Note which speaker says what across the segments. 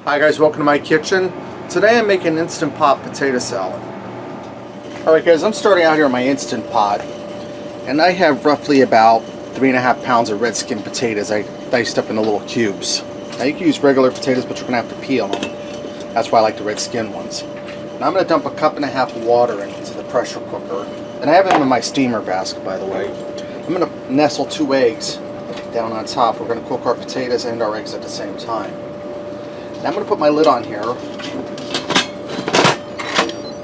Speaker 1: Hi guys, welcome to my kitchen. Today I'm making Instant Pot potato salad. Alright guys, I'm starting out here on my Instant Pot, and I have roughly about 3.5 pounds of red skin potatoes I diced up into little cubes. Now you can use regular potatoes, but you're going to have to peel them. That's why I like the red skin ones. Now I'm going to dump 1.5 cups of water into the pressure cooker, and I have them in my steamer basket, by the way. I'm going to nestle 2 eggs down on top. We're going to cook our potatoes and our eggs at the same time. Now I'm going to put my lid on here,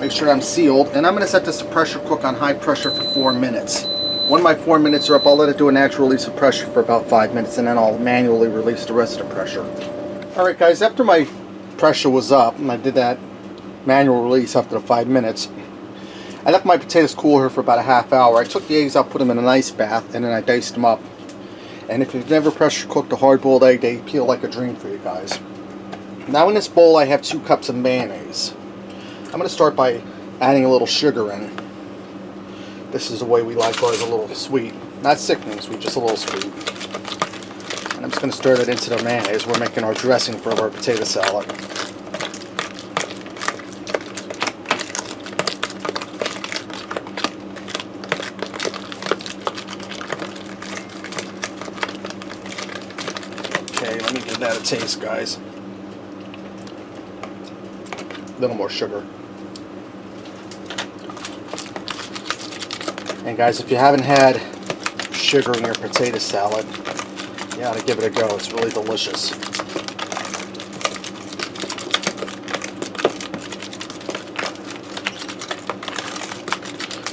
Speaker 1: make sure I'm sealed, and I'm going to set this to pressure cook on high pressure for 4 minutes. When my 4 minutes are up, I'll let it do a natural release of pressure for about 5 minutes, and then I'll manually release the rest of the pressure. Alright guys, after my pressure was up, and I did that manual release after the 5 minutes, I left my potatoes cool here for about a half hour. I took the eggs out, put them in an ice bath, and then I diced them up. And if you've never pressure cooked a hard-boiled egg, they peel like a dream for you guys. Now in this bowl I have 2 cups of mayonnaise. I'm going to start by adding a little sugar in. This is the way we like ours, a little sweet. Not sickening sweet, just a little sweet. And I'm just going to stir that into the mayonnaise. We're making our dressing for our potato salad. Okay, let me give that a taste, guys. A little more sugar. And guys, if you haven't had sugar in your potato salad, you ought to give it a go. It's really delicious.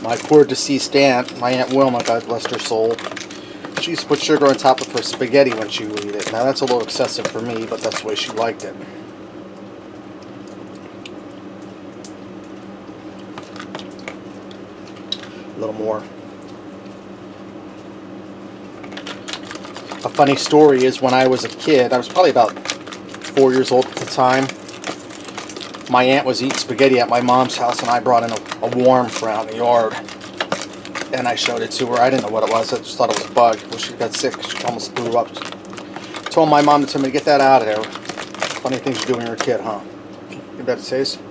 Speaker 1: My poor deceased aunt, my Aunt Wilma, God bless her soul, she used to put sugar on top of her spaghetti when she would eat it. Now that's a little excessive for me, but that's the way she liked it. A little more. A funny story is when I was a kid, I was probably about 4 years old at the time, my aunt was eating spaghetti at my mom's house, and I brought in a worm for out in the yard, and I showed it to her. I didn't know what it was. I just thought it was a bug. When she got sick, she almost threw up. Told my mom to tell me to get that out of there. Funny things you do when you're a kid, huh? Give that a taste.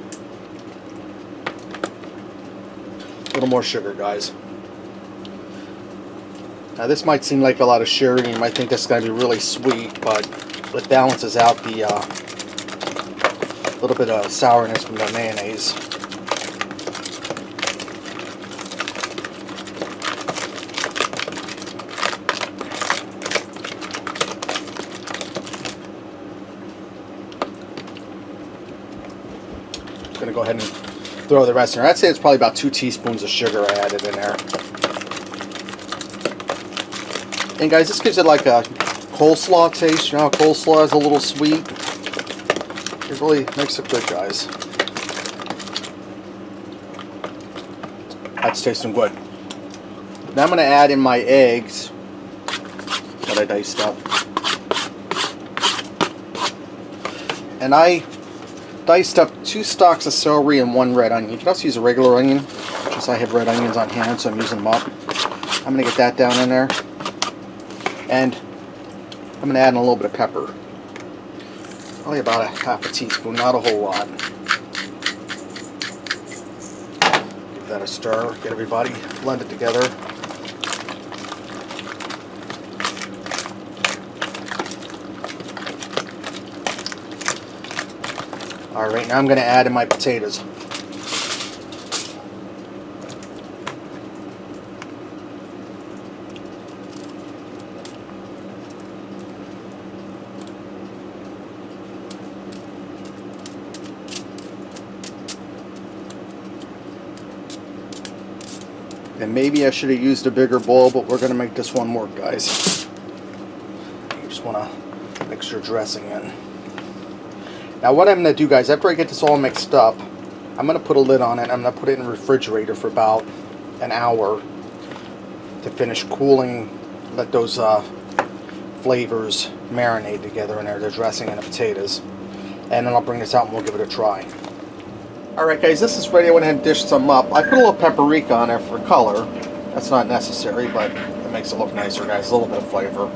Speaker 1: A little more sugar, guys. Now this might seem like a lot of sugar, and you might think this is going to be really sweet, but it balances out the little bit of sourness from the mayonnaise. Just going to go ahead and throw the rest in there. I'd say it's probably about 2 teaspoons of sugar I added in there. And guys, this gives it like a coleslaw taste. You know how coleslaw is a little sweet? It really makes it good, guys. That's tasting good. Now I'm going to add in my eggs that I diced up. And I diced up 2 stalks of celery and 1 red onion. You can also use a regular onion, just I have red onions on hand, so I'm using them up. I'm going to get that down in there. And I'm going to add in a little bit of pepper. Probably about 1/2 teaspoon, not a whole lot. Give that a stir, get everybody blend it together. Alright, now I'm going to add in my potatoes. And maybe I should have used a bigger bowl, but we're going to make this one work, guys. You just want to mix your dressing in. Now what I'm going to do, guys, after I get this all mixed up, I'm going to put a lid on it. I'm going to put it in the refrigerator for about an hour to finish cooling, let those flavors marinate together in there, the dressing and the potatoes. And then I'll bring this out and we'll give it a try. Alright guys, this is ready. I went ahead and dished some up. I put a little paprika on there for color. That's not necessary, but it makes it look nicer, guys. A little bit of flavor.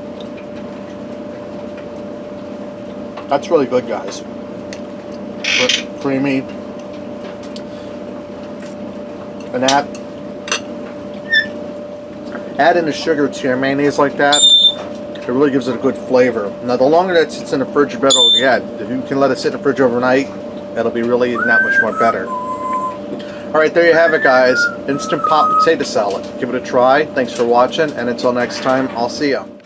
Speaker 1: That's really good, guys. creamy. And add in the sugar to your mayonnaise like that. It really gives it a good flavor. Now, the longer that sits in the fridge, the better it'll get. If you can let it sit in the fridge overnight, it'll be really that much more better. Alright, there you have it, guys. Instant pot potato salad. Give it a try. Thanks for watching, and until next time, I'll see ya.